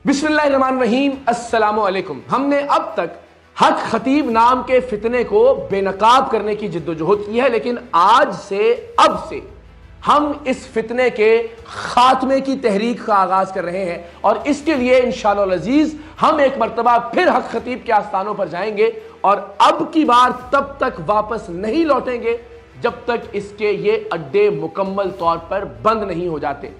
बिस्मिल्लाहिर्रहमानिर्रहीम, अस्सलामु अलैकुम। हमने अब तक हक खतीब नाम के फितने को बेनकाब करने की जिद्दोजहद की है, लेकिन आज से अब से हम इस फितने के खात्मे की तहरीक का आगाज कर रहे हैं और इसके लिए इंशाअल्लाह अज़ीज हम एक मर्तबा फिर हक खतीब के आस्थानों पर जाएंगे और अब की बार तब तक वापस नहीं लौटेंगे जब तक इसके ये अड्डे मुकम्मल तौर पर बंद नहीं हो जाते।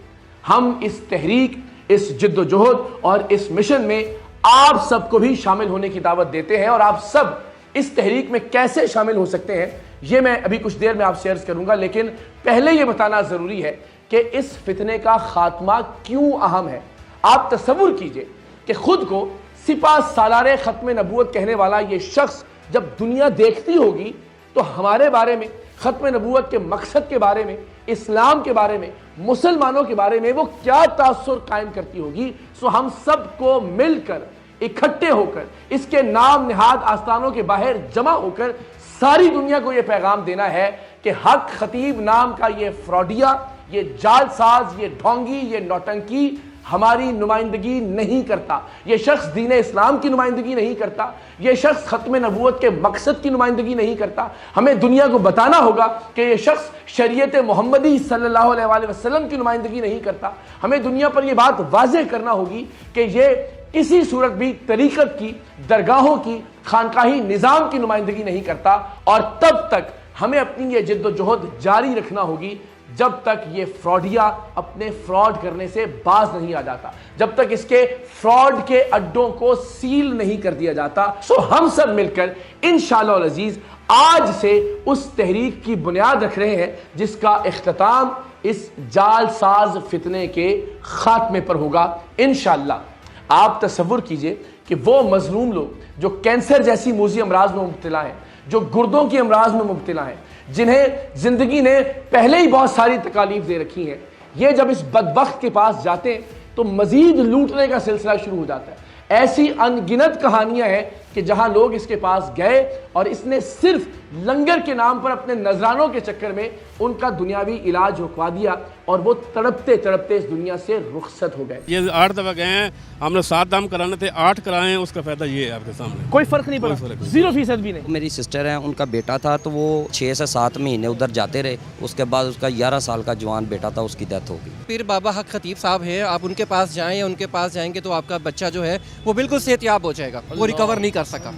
हम इस तहरीक, इस जिद्दोजहद और इस मिशन में आप सबको भी शामिल होने की दावत देते हैं और आप सब इस तहरीक में कैसे शामिल हो सकते हैं ये मैं अभी कुछ देर में आपसे अर्ज करूंगा, लेकिन पहले ये बताना जरूरी है कि इस फितने का खात्मा क्यों अहम है। आप तसव्वुर कीजिए कि खुद को सिपा सालारे खत्म नबूवत कहने वाला ये शख्स जब दुनिया देखती होगी तो हमारे बारे में, खत्म नबूवत के मकसद के बारे में, इस्लाम के बारे में, मुसलमानों के बारे में वो क्या तासुर कायम करती होगी। सो हम सबको मिलकर इकट्ठे होकर इसके नाम निहाद आस्थानों के बाहर जमा होकर सारी दुनिया को यह पैगाम देना है कि हक खतीब नाम का ये फ्रॉडिया, ये जालसाज, ये ढोंगी, ये नौटंकी हमारी नुमाइंदगी नहीं करता। ये शख्स दीन इस्लाम की नुमाइंदगी नहीं करता, ये शख्स खत्म नबूवत के मकसद की नुमाइंदगी नहीं करता। हमें दुनिया को बताना होगा कि ये शख्स शरीयत मोहम्मदी सल्लल्लाहु अलैहि वसल्लम की नुमाइंदगी नहीं करता। हमें दुनिया पर यह बात वाज़ेह करना होगी कि ये किसी सूरत भी तरीक़त की, दरगाहों की, खानकाही निज़ाम की नुमाइंदगी नहीं करता। और तब तक हमें अपनी ये जिद्दोजहद जारी रखना होगी जब तक ये फ्रॉडिया अपने फ्रॉड करने से बाज नहीं आ जाता, जब तक इसके फ्रॉड के अड्डों को सील नहीं कर दिया जाता। सो हम सब मिलकर इंशाअल्लाह अज़ीज आज से उस तहरीक की बुनियाद रख रहे हैं जिसका इख्तिताम इस जालसाज फितने के खात्मे पर होगा इंशाअल्लाह। आप तसव्वुर कीजिए कि वो मजलूम लोग जो कैंसर जैसी मूजी अमराज में मुब्तला हैं, जो गुर्दों की अमराज में मुब्तला हैं, जिन्हें जिंदगी ने पहले ही बहुत सारी तकालीफ दे रखी हैं, ये जब इस बदबख्त के पास जाते हैं तो मजीद लूटने का सिलसिला शुरू हो जाता है। ऐसी अनगिनत कहानियां हैं कि जहां लोग इसके पास गए और इसने सिर्फ लंगर के नाम पर अपने नजरानों के चक्कर में उनका दुनियावी इलाज रुकवा दिया और वो तड़पते तड़पते इस दुनिया से रुखसत हो गए। ये 8 दफा गए हैं, हमने 7 दाम कराने थे, 8 कराए हैं, उसका फायदा ये है आपके सामने। कोई फर्क नहीं पड़ा, 0% भी नहीं। मेरी सिस्टर है, उनका बेटा था तो वो 6 से 7 महीने उधर जाते रहे, उसके बाद उसका 11 साल का जवान बेटा था, उसकी डेथ हो गई। फिर बाबा हक खतीब साहब है, आप उनके पास जाएं या उनके पास जाएंगे तो आपका बच्चा जो है वो बिल्कुल सेहतयाब हो जाएगा। वो रिकवर नहीं कर सका,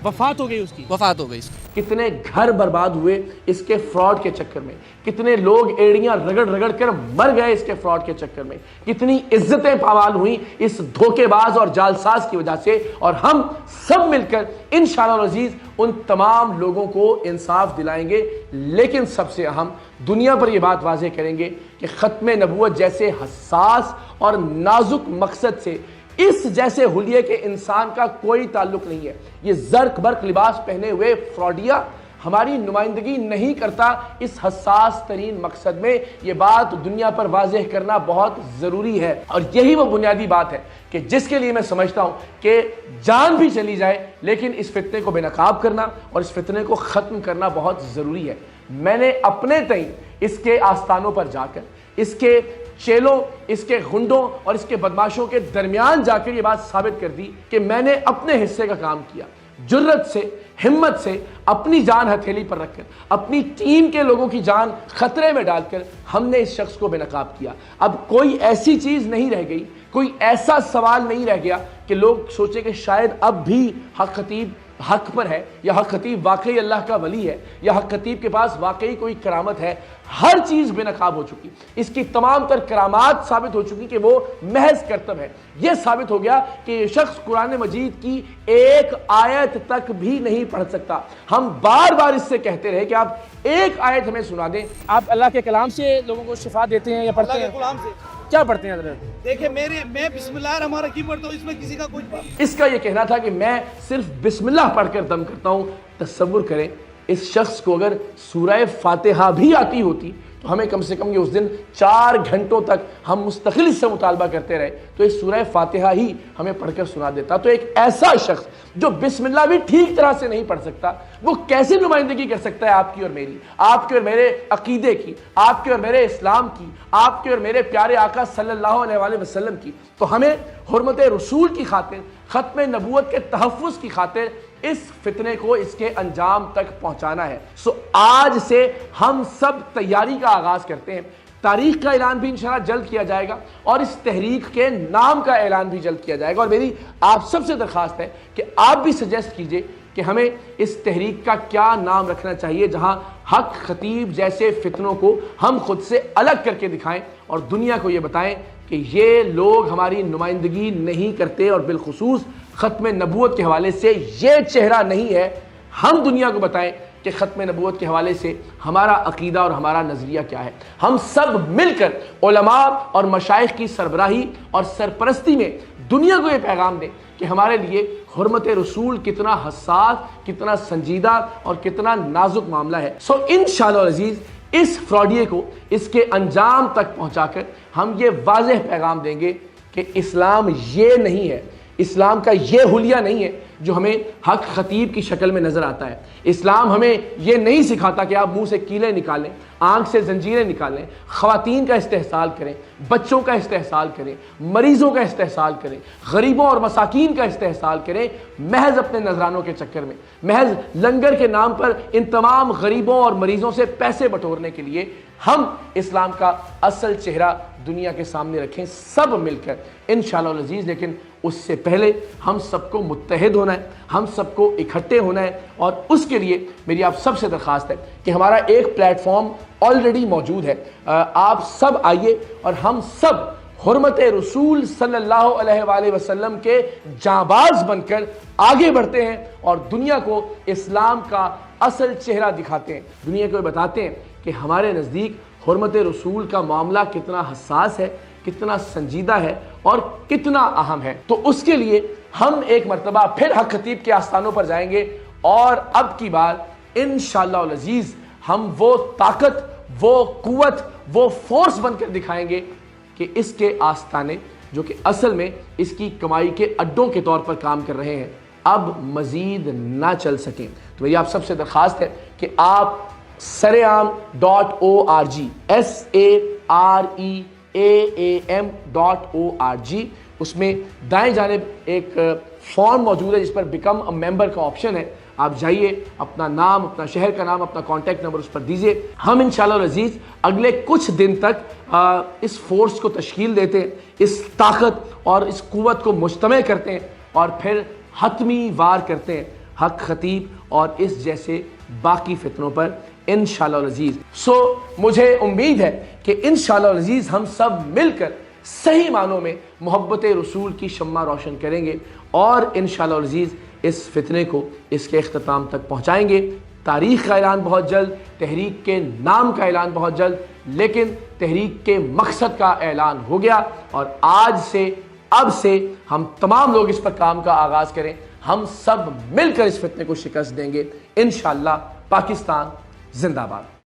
वफात हो गई उसकी, वफात हो गई इसकी। कितने घर बर्बाद हुए इसके फ्रॉड के चक्कर में, कितने लोग एड़ियां रगड़ रगड़ कर मर गए इसके फ्रॉड के चक्कर में, कितनी इज्जतें पामाल हुई इस धोखेबाज और जालसाज की वजह से। और हम सब मिलकर इंशाअल्लाह अज़ीज उन तमाम लोगों को इंसाफ दिलाएंगे, लेकिन सबसे अहम दुनिया पर यह बात वाज़ेह करेंगे कि खत्म नबूवत जैसे हसास और नाजुक मकसद से इस जैसे हुलिये के इंसान का कोई ताल्लुक नहीं है। ये जर्क बर्क लिबास पहने हुए फ्रॉडिया हमारी नुमाइंदगी नहीं करता इस हसास तरीन मकसद में। ये बात दुनिया पर वाज़ेह करना बहुत ज़रूरी है और यही वो बुनियादी बात है कि जिसके लिए मैं समझता हूँ कि जान भी चली जाए लेकिन इस फितने को बेनकाब करना और इस फितने को ख़त्म करना बहुत ज़रूरी है। मैंने अपने तई इसके आस्थानों पर जाकर, इसके चेलों, इसके गुंडों और इसके बदमाशों के दरमियान जाकर ये बात साबित कर दी कि मैंने अपने हिस्से का काम किया। जुर्रत से, हिम्मत से, अपनी जान हथेली पर रखकर, अपनी टीम के लोगों की जान खतरे में डालकर हमने इस शख्स को बेनकाब किया। अब कोई ऐसी चीज नहीं रह गई, कोई ऐसा सवाल नहीं रह गया कि लोग सोचे कि शायद अब भी हक खतीब हक पर है या हक खतीब वाकई अल्लाह का वली है या हक खतीब के पास वाकई कोई करामत है। हर चीज बेनकाब हो चुकी, इसकी तमाम तर करामात साबित हो चुकी कि वो महज करतब है। यह साबित हो गया कि ये शख्स कुरान मजीद की एक आयत तक भी नहीं पढ़ सकता। हम बार बार इससे कहते रहे कि आप एक आयत हमें सुना दें। आप अल्लाह के कलाम से लोगों को शिफा देते हैं या पढ़ते हैं? क्या पढ़ते हैं? देखिए मैं बिस्मिल्लाह रहमान रहीम पढ़ता हूँ, इसमें किसी का कुछ। इसका ये कहना था कि मैं सिर्फ बिस्मिल्लाह पढ़कर दम करता हूँ। तसव्वुर करें इस शख्स को अगर सूरह फातिहा भी आती होती تو ہمیں کم سے کم یہ اس دن 4 گھنٹوں تک ہم مستقل اس سے مطالبہ کرتے رہے تو اس سورہ فاتحہ ہی ہمیں پڑھ کر سنا دیتا. تو ایک ایسا شخص جو بسم اللہ بھی ٹھیک طرح سے نہیں پڑھ سکتا وہ کیسے نمائندگی کر سکتا ہے آپ کی اور میری, آپ کے اور میرے عقیدے کی, آپ کے اور میرے اسلام کی, آپ کے اور میرے پیارے آقا صلی اللہ علیہ وآلہ وسلم کی. تو ہمیں حرمت رسول کی خاطر, ختم نبوت کے تحفظ کی خاطر اس فتنے کو اس کے انجام تک پہنچانا ہے. آج سے ہم سب تیاری کا آغاز کرتے ہیں. تاریخ کا اعلان بھی انشاءاللہ جلد کیا جائے گا اور اس تحریک کے نام کا اعلان بھی جلد کیا جائے گا. اور میری آپ سب سے درخواست ہے کہ آپ بھی سجیسٹ کیجئے کہ ہمیں اس تحریک کا کیا نام رکھنا چاہیے جہاں حق خطیب جیسے فتنوں کو ہم خود سے الگ کر کے دکھائیں اور دنیا کو یہ بتائیں کہ یہ لوگ ہماری نمائندگی نہیں کرتے, اور بالخصوص ختم نبوت کے حوالے سے یہ چہرہ نہیں ہے. ہم دنیا کو بتائیں کہ ختم نبوت کے حوالے سے ہمارا عقیدہ اور ہمارا نظریہ کیا ہے. ہم سب مل کر علماء اور مشائخ کی سربراہی اور سرپرستی میں دنیا کو یہ پیغام دیں کہ ہمارے لیے حرمت رسول کتنا حساس, کتنا سنجیدہ اور کتنا نازک معاملہ ہے. انشاءاللہ العزیز اس فراڈیے کو اس کے انجام تک پہنچا کر ہم یہ واضح پیغام دیں گے کہ اسلام یہ نہیں ہے, اسلام کا یہ حلیہ نہیں ہے جو ہمیں حق خطیب کی شکل میں نظر آتا ہے. اسلام ہمیں یہ نہیں سکھاتا کہ آپ منہ سے کیلیں نکالیں, آنکھ سے زنجیریں نکالیں, خواتین کا استحصال کریں, بچوں کا استحصال کریں, مریضوں کا استحصال کریں, غریبوں اور مساکین کا استحصال کریں, محض اپنے نذرانوں کے چکر میں, محض لنگر کے نام پر ان تمام غریبوں اور مریضوں سے پیسے بٹورنے کے لیے ہم اسلام کا اصل چہرہ دنیا کے سامنے رکھیں سب مل کر انشاءاللہ العزیز. لیکن اس سے پہلے ہم سب کو متحد ہونا ہے, ہم سب کو اکٹھے ہونا ہے, اور اس کے لیے میری آپ سب سے درخواست ہے کہ ہمارا ایک پلیٹ فارم آلریڈی موجود ہے. آپ سب آئیے اور ہم سب حرمت رسول صلی اللہ علیہ وآلہ وسلم کے جانباز بن کر آگے بڑھتے ہیں اور دنیا کو اسلام کا اصل چہرہ دکھاتے ہیں. دنیا کو بتاتے ہیں کہ ہمارے نزدیک حرمت رسول کا معاملہ کتنا حساس ہے, کتنا سنجیدہ ہے اور کتنا اہم ہے. تو اس کے لیے ہم ایک مرتبہ پھر حق خطیب کے آستانوں پر جائیں گے اور اب کی بار انشاءاللہ العزیز ہم وہ طاقت, وہ قوت, وہ فورس بن کر دکھائیں گے کہ اس کے آستانے جو کہ اصل میں اس کی کمائی کے اڈوں کے طور پر کام کر رہے ہیں اب مزید نہ چل سکیں. تو میری آپ سب سے درخواست ہے کہ آپ saream.org saream.org اس میں دائیں جانب ایک فارم موجود ہے جس پر بیکم اے ممبر کا آپشن ہے. آپ جائیے, اپنا نام, اپنا شہر کا نام, اپنا کانٹیکٹ نمبر اس پر دیجئے. ہم انشاءاللہ العزیز اگلے کچھ دن تک اس فورس کو تشکیل دیتے ہیں, اس طاقت اور اس قوت کو مجتمع کرتے ہیں اور پھر حتمی وار کرتے ہیں حق خطیب اور اس جیسے باقی فتنوں پر انشاءاللہ العزیز. مجھے امید ہے کہ انشاءاللہ العزیز ہم سب مل کر صحیح معنوں میں محبت رسول کی شمع روشن کریں گے اور انشاءاللہ العزیز اس فتنے کو اس کے اختتام تک پہنچائیں گے. تاریخ کا اعلان بہت جلد, تحریک کے نام کا اعلان بہت جلد, لیکن تحریک کے مقصد کا اعلان ہو گیا اور آج سے اب سے ہم تمام لوگ اس پر کام کا آغاز کریں. ہم سب مل کر اس فتنے کو شکست دیں گے انشاءاللہ. پاکستان زندہ باد.